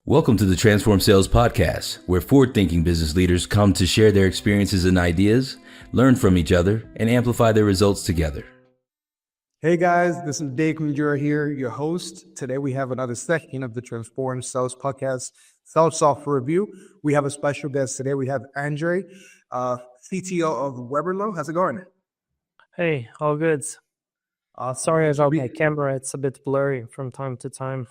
Welcome to the Transform Sales Podcast, where forward-thinking business leaders come to share their experiences and ideas, learn from each other, and amplify their results together. Hey guys, this is Dave Menjura here, your host. Today we have another session of the Transform Sales Podcast Sales Software Review. We have a special guest today. We have Andrey, CTO of Weberlo. How's it going? Hey, all good. Sorry about my camera. It's a bit blurry from time to time.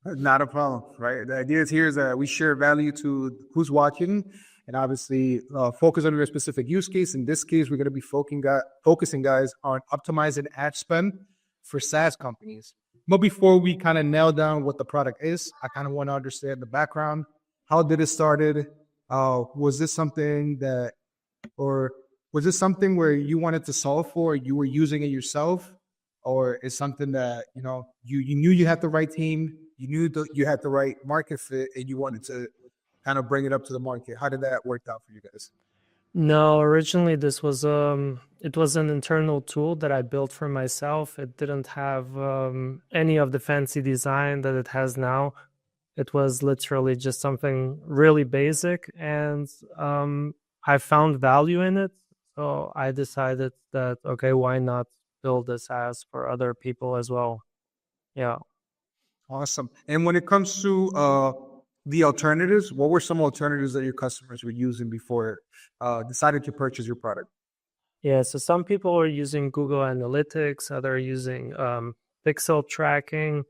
Not a problem, right? The idea here is that we share value to who's watching and obviously focus on your specific use case. In this case, we're going to be focusing guys on optimizing ad spend for SaaS companies. But before we kind of nail down what the product is, I kind of want to understand the background. How did it started? Was this something where you wanted to solve for, you were using it yourself? Or is something that, you knew you had the right team, you knew that you had the right market fit, and you wanted to kind of bring it up to the market? How did that work out for you guys? No, originally this was it was an internal tool that I built for myself. It didn't have any of the fancy design that it has now. It was literally just something really basic, and I found value in it. So I decided that, okay, why not build a SaaS for other people as well? Yeah. Awesome. And when it comes to the alternatives, what were some alternatives that your customers were using before decided to purchase your product? Yeah, so some people are using Google Analytics, others are using pixel tracking.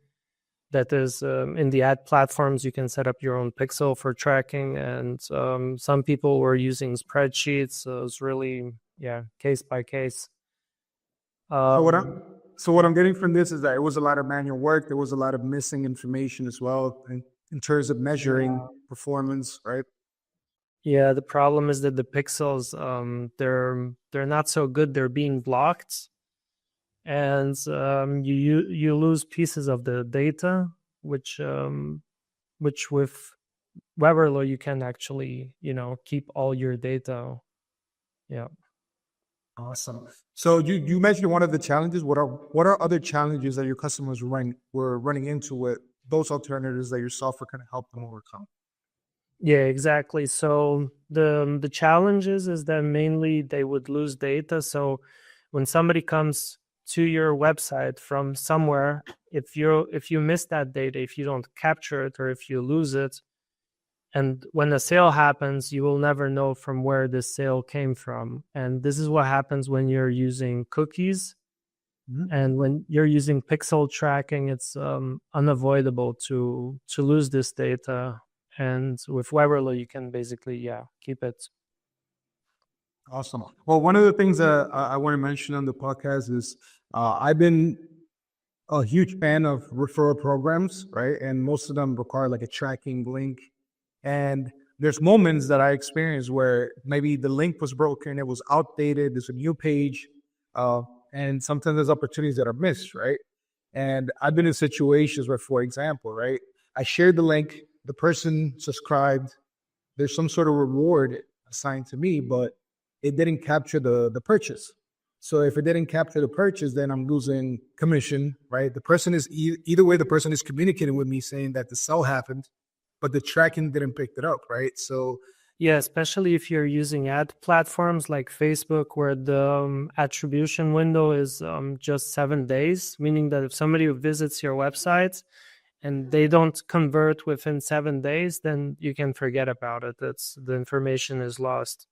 That is, in the ad platforms, you can set up your own pixel for tracking. And some people were using spreadsheets. So it's really, case by case. So what I'm getting from this is that it was a lot of manual work. There was a lot of missing information as well in terms of measuring performance, right? Yeah, the problem is that the pixels, they're not so good. They're being blocked, and you lose pieces of the data, which with Weberlo you can actually keep all your data. Yeah. Awesome. So you mentioned one of the challenges. What are other challenges that your customers were running into with those alternatives that your software can help them overcome? Yeah, exactly. So the challenges is that mainly they would lose data. So when somebody comes to your website from somewhere, if you miss that data, if you don't capture it or if you lose it, and when a sale happens, you will never know from where this sale came from. And this is what happens when you're using cookies. Mm-hmm. And when you're using pixel tracking, it's unavoidable to lose this data. And with Weberlo, you can basically, keep it. Awesome. Well, one of the things that I want to mention on the podcast is I've been a huge fan of referral programs, right? And most of them require like a tracking link. And there's moments that I experienced where maybe the link was broken, it was outdated, there's a new page, and sometimes there's opportunities that are missed, right? And I've been in situations where, for example, right, I shared the link, the person subscribed, there's some sort of reward assigned to me, but it didn't capture the purchase. So if it didn't capture the purchase, then I'm losing commission, right? The person is either way, the person is communicating with me saying that the sale happened, but the tracking didn't pick it up, right? So yeah, especially if you're using ad platforms like Facebook, where the attribution window is just 7 days, meaning that if somebody visits your website and they don't convert within 7 days, then you can forget about it. The information is lost.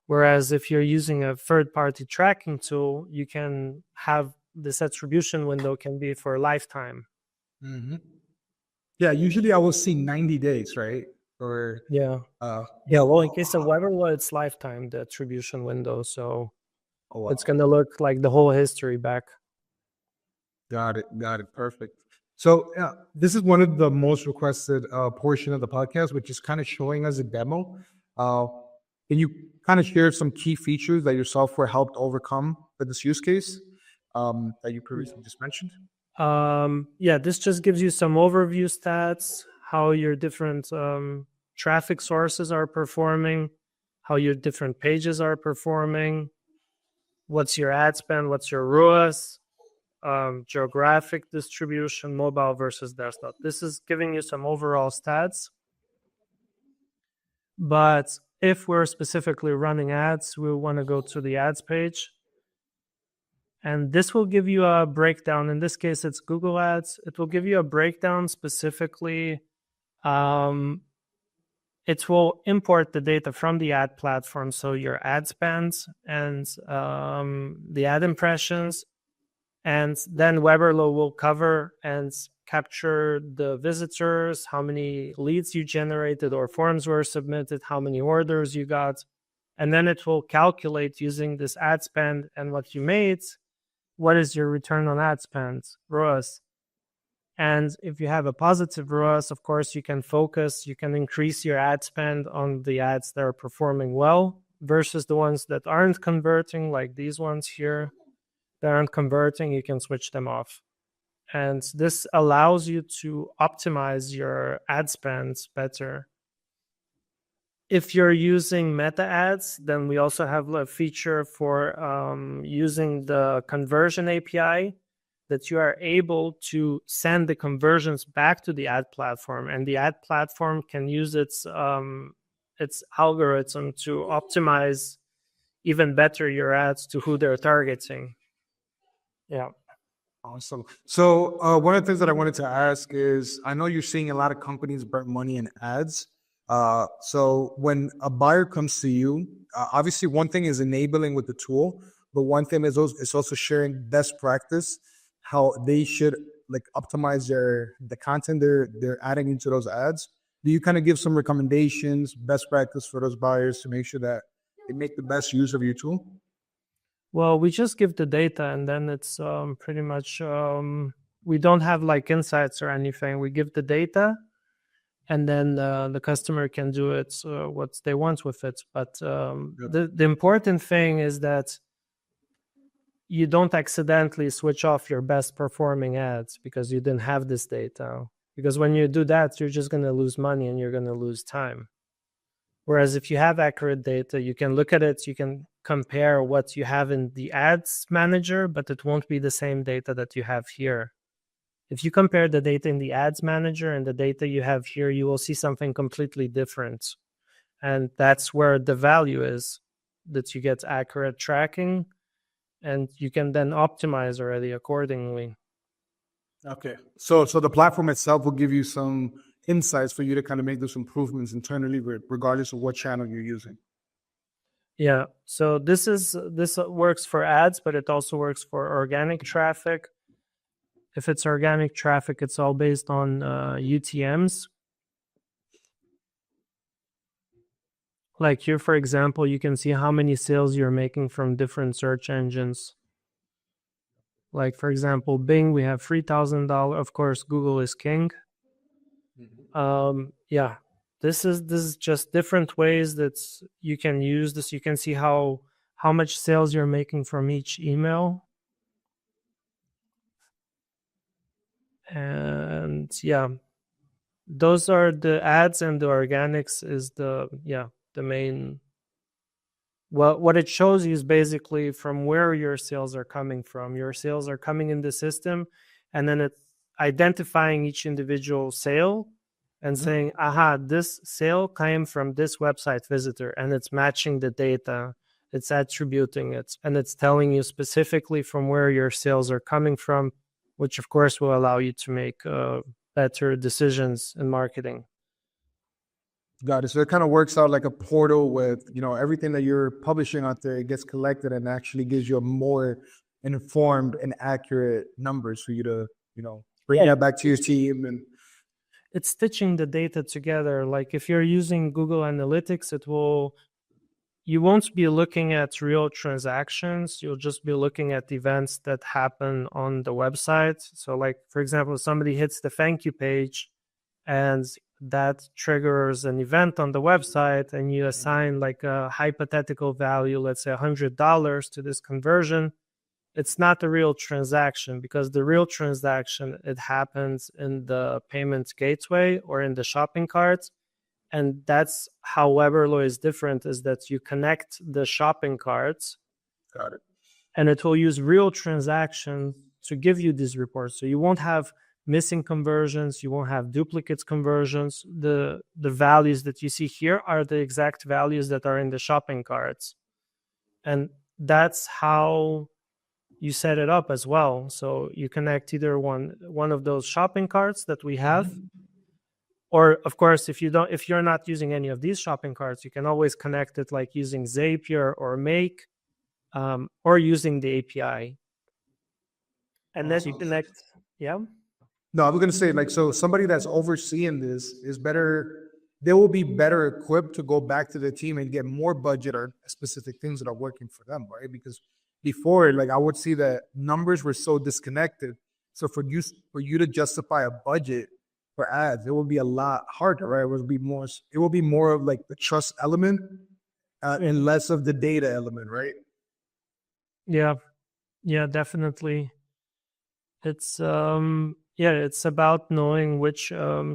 Whereas if you're using a third-party tracking tool, you can have this attribution window can be for a lifetime. Mm-hmm. Yeah, usually I will see 90 days, right? Or well, in case of Weberlo, it's lifetime, the attribution window. So It's going to look like the whole history back. Got it. Perfect. So this is one of the most requested portion of the podcast, which is kind of showing us a demo. Can you kind of share some key features that your software helped overcome for this use case that you previously just mentioned? This just gives you some overview stats, how your different traffic sources are performing, how your different pages are performing, what's your ad spend, what's your ROAS, geographic distribution, mobile versus desktop. This is giving you some overall stats. But if we're specifically running ads, we want to go to the ads page. And this will give you a breakdown. In this case, it's Google Ads. It will give you a breakdown specifically. It will import the data from the ad platform, so your ad spends and the ad impressions. And then Weberlo will cover and capture the visitors, how many leads you generated or forms were submitted, how many orders you got. And then it will calculate using this ad spend and what you made, what is your return on ad spend, ROAS. And if you have a positive ROAS, of course, you can increase your ad spend on the ads that are performing well versus the ones that aren't converting, like these ones here that aren't converting, you can switch them off. And this allows you to optimize your ad spends better. If you're using meta ads, then we also have a feature for using the conversion API that you are able to send the conversions back to the ad platform, and the ad platform can use its algorithm to optimize even better your ads to who they're targeting. Yeah. Awesome. So one of the things that I wanted to ask is, I know you're seeing a lot of companies burn money in ads. So when a buyer comes to you, obviously one thing is enabling with the tool, but one thing is also sharing best practice, how they should like optimize the content they're adding into those ads. Do you kind of give some recommendations, best practice for those buyers to make sure that they make the best use of your tool? Well, we just give the data, and then it's pretty much we don't have like insights or anything. We give the data, and then the customer can do it what they want with it. But the important thing is that you don't accidentally switch off your best performing ads because you didn't have this data. Because when you do that, you're just going to lose money and you're going to lose time. Whereas if you have accurate data, you can look at it, you can compare what you have in the ads manager, but it won't be the same data that you have here. If you compare the data in the ads manager and the data you have here, you will see something completely different. And that's where the value is, that you get accurate tracking and you can then optimize already accordingly. Okay. So the platform itself will give you some insights for you to kind of make those improvements internally, regardless of what channel you're using. Yeah. So this works for ads, but it also works for organic traffic. If it's organic traffic, it's all based on UTMs. Like here, for example, you can see how many sales you're making from different search engines. Like, for example, Bing, we have $3,000. Of course, Google is king. Yeah, this is just different ways that you can use this. You can see how much sales you're making from each email. And yeah, those are the ads, and the organics is the main. Well, what it shows you is basically from where your sales are coming from. Your sales are coming in the system, and then it's identifying each individual sale and saying, aha, this sale came from this website visitor, and it's matching the data, it's attributing it, and it's telling you specifically from where your sales are coming from, which of course will allow you to make better decisions in marketing. Got it. So it kind of works out like a portal with, everything that you're publishing out there, it gets collected and actually gives you a more informed and accurate numbers for you to, bring that back to your team. And it's stitching the data together. Like if you're using Google Analytics, you won't be looking at real transactions. You'll just be looking at events that happen on the website. So like, for example, somebody hits the thank you page and that triggers an event on the website, and you assign like a hypothetical value, let's say $100 to this conversion. It's not a real transaction, because the real transaction, it happens in the payment gateway or in the shopping cart. And that's how Weberlo is different, is that you connect the shopping carts. Got it. And it will use real transactions to give you these reports. So you won't have missing conversions, you won't have duplicates conversions. The values that you see here are the exact values that are in the shopping carts. And that's how you set it up as well. So you connect either one of those shopping carts that we have, or of course, if you're not using any of these shopping carts, you can always connect it like using Zapier or Make, or using the API. And then you connect, yeah. No, I was going to say, like, so somebody that's overseeing this is better, they will be better equipped to go back to the team and get more budget or specific things that are working for them, right? Because before, like, I would see that numbers were so disconnected. So for you to justify a budget for ads, it will be a lot harder, right? It will be more of like the trust element and less of the data element, right? Yeah, definitely. It's it's about knowing which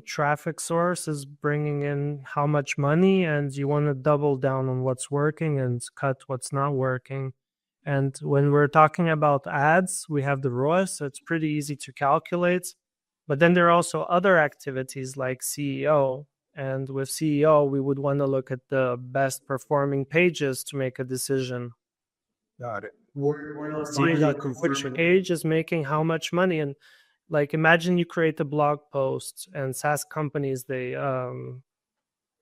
traffic source is bringing in how much money, and you want to double down on what's working and cut what's not working. And when we're talking about ads, we have the ROAS, so it's pretty easy to calculate. But then there are also other activities like CEO. And with CEO, we would want to look at the best performing pages to make a decision. Got it. Which page is making how much money? And like, imagine you create a blog post, and SaaS companies, they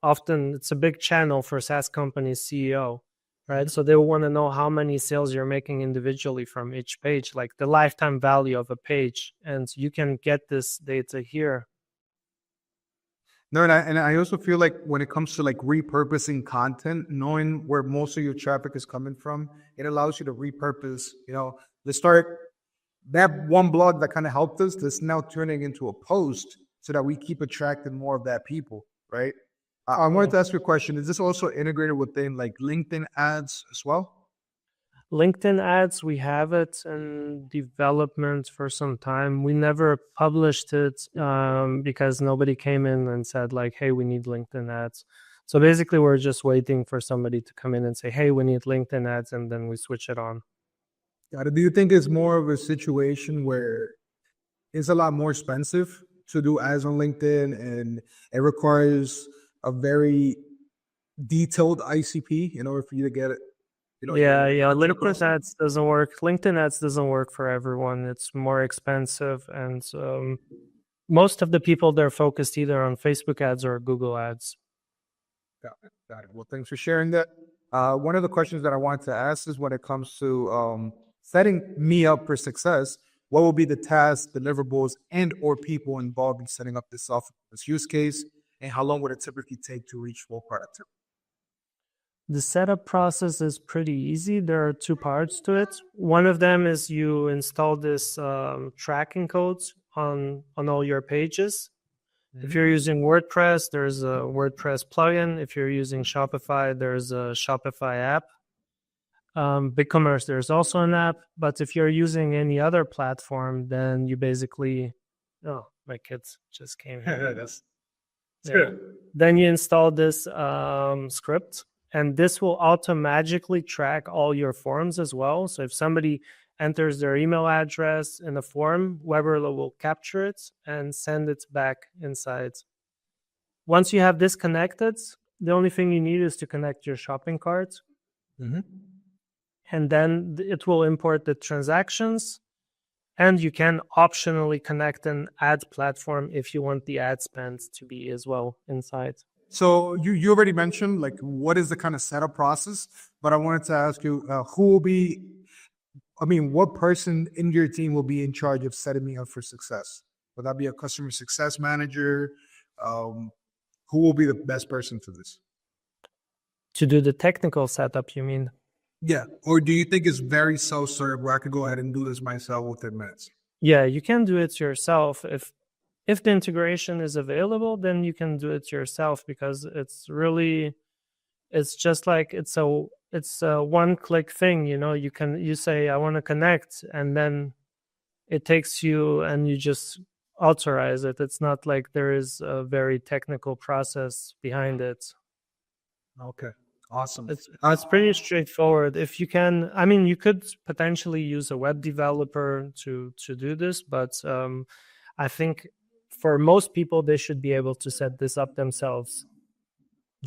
often, it's a big channel for SaaS companies CEO, right? So they will want to know how many sales you're making individually from each page, like the lifetime value of a page. And you can get this data here. No, and I also feel like when it comes to like repurposing content, knowing where most of your traffic is coming from, it allows you to repurpose, let's start that one blog that kind of helped us, that's now turning into a post so that we keep attracting more of that people, right? I wanted to ask you a question. Is this also integrated within like LinkedIn ads as well? LinkedIn ads, we have it in development for some time. We never published it because nobody came in and said like, hey, we need LinkedIn ads. So basically, we're just waiting for somebody to come in and say, hey, we need LinkedIn ads, and then we switch it on. Got it. Do you think it's more of a situation where it's a lot more expensive to do ads on LinkedIn and it requires a very detailed ICP in order for you to get it? LinkedIn ads doesn't work. LinkedIn ads doesn't work for everyone. It's more expensive, and most of the people, they're focused either on Facebook ads or Google ads. Got it. Well, thanks for sharing that. One of the questions that I wanted to ask is when it comes to setting me up for success, what will be the tasks, deliverables, and or people involved in setting up this software, this use case, and how long would it typically take to reach full productivity? The setup process is pretty easy. There are two parts to it. One of them is you install this tracking codes on all your pages. If you're using WordPress, there's a WordPress plugin. If you're using Shopify, there's a Shopify app. BigCommerce, there's also an app. But if you're using any other platform, then you basically... Oh, my kids just came here. That's good. Then you install this script. And this will automatically track all your forms as well. So if somebody enters their email address in a form, Weberlo will capture it and send it back inside. Once you have this connected, the only thing you need is to connect your shopping cart. And then it will import the transactions. And you can optionally connect an ad platform if you want the ad spend to be as well inside. So you already mentioned like what is the kind of setup process, but I wanted to ask you what person in your team will be in charge of setting me up for success? Would that be a customer success manager? Who will be the best person for this? To do the technical setup, you mean? Yeah. Or do you think it's very self-serve where I could go ahead and do this myself within minutes? Yeah, you can do it yourself. If the integration is available, then you can do it yourself, because it's just like it's a one-click thing. You say I want to connect, and then it takes you and you just authorize it. It's not like there is a very technical process behind it. Okay. Awesome. It's pretty straightforward. If you can, I mean, you could potentially use a web developer to do this, but I think for most people, they should be able to set this up themselves.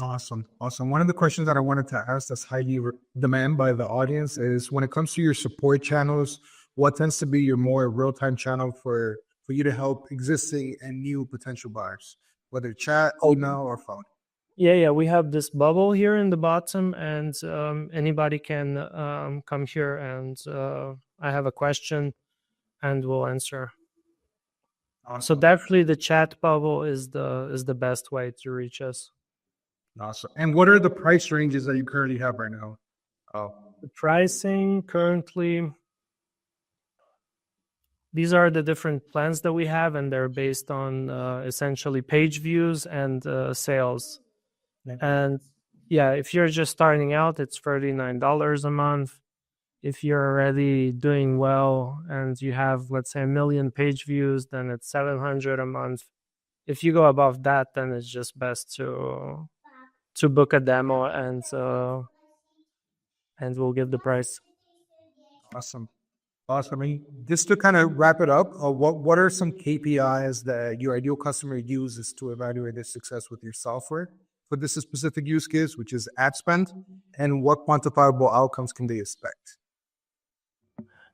Awesome. One of the questions that I wanted to ask that's highly demanded by the audience is when it comes to your support channels, what tends to be your more real-time channel for you to help existing and new potential buyers, whether chat, email, or phone? Yeah, we have this bubble here in the bottom, and anybody can come here and I have a question and we'll answer. So Awesome. definitely the chat bubble is the best way to reach us. Awesome. And what are the price ranges that you currently have right now? Oh, The pricing currently, these are the different plans that we have, and they're based on essentially page views and sales. And yeah, if you're just starting out, it's $39 a month. If you're already doing well and you have, let's say, 1 million page views, then it's $700 a month. If you go above that, then it's just best to book a demo and we'll give the price. awesome. Awesome. I mean, just to kind of wrap it up, what are some KPIs that your ideal customer uses to evaluate their success with your software for this specific use case, which is ad spend, and what quantifiable outcomes can they expect?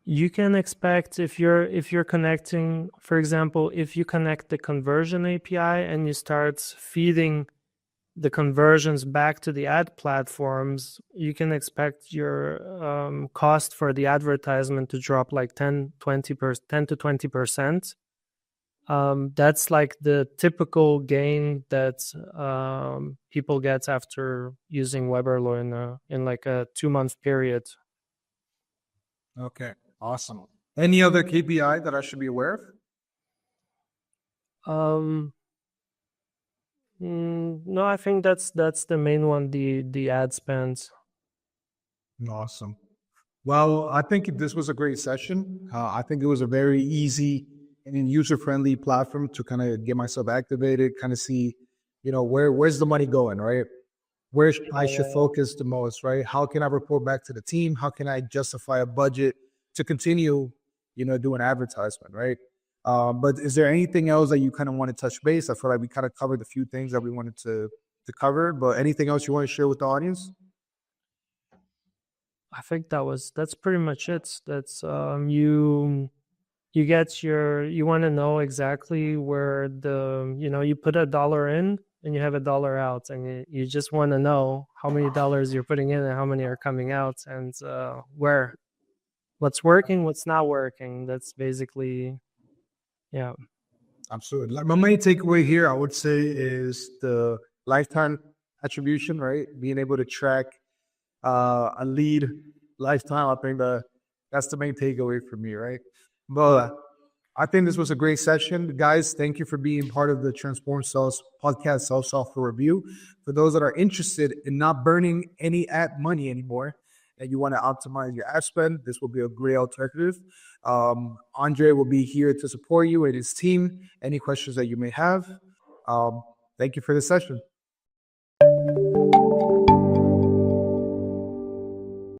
You can expect if you're connecting, for example, if you connect the conversion API and you start feeding the conversions back to the ad platforms, you can expect your cost for the advertisement to drop like 10 to 20%. That's like the typical gain that people get after using Weberlo in like a 2-month period. Okay, awesome. Any other KPI that I should be aware of? No, I think that's the main one, the ad spends. Awesome. Well, I think this was a great session. I think it was a very easy and user-friendly platform to kind of get myself activated, kind of see, where's the money going, right? Where I should focus the most, right? How can I report back to the team? How can I justify a budget to continue, doing advertisement, right? But is there anything else that you kind of want to touch base? I feel like we kind of covered a few things that we wanted to cover, but anything else you want to share with the audience? I think that's pretty much it. That's you want to know exactly where you put $1 in and you have $1 out, and you just want to know how many dollars you're putting in and how many are coming out, and what's working, what's not working. That's basically, yeah. Absolutely. Like my main takeaway here, I would say, is the lifetime attribution, right? Being able to track a lead lifetime. I think that's the main takeaway for me, right? But I think this was a great session. Guys, thank you for being part of the Transform Sales podcast software review. For those that are interested in not burning any ad money anymore, and you want to optimize your ad spend, this will be a great alternative. Andrey will be here to support you and his team. Any questions that you may have. Thank you for this session.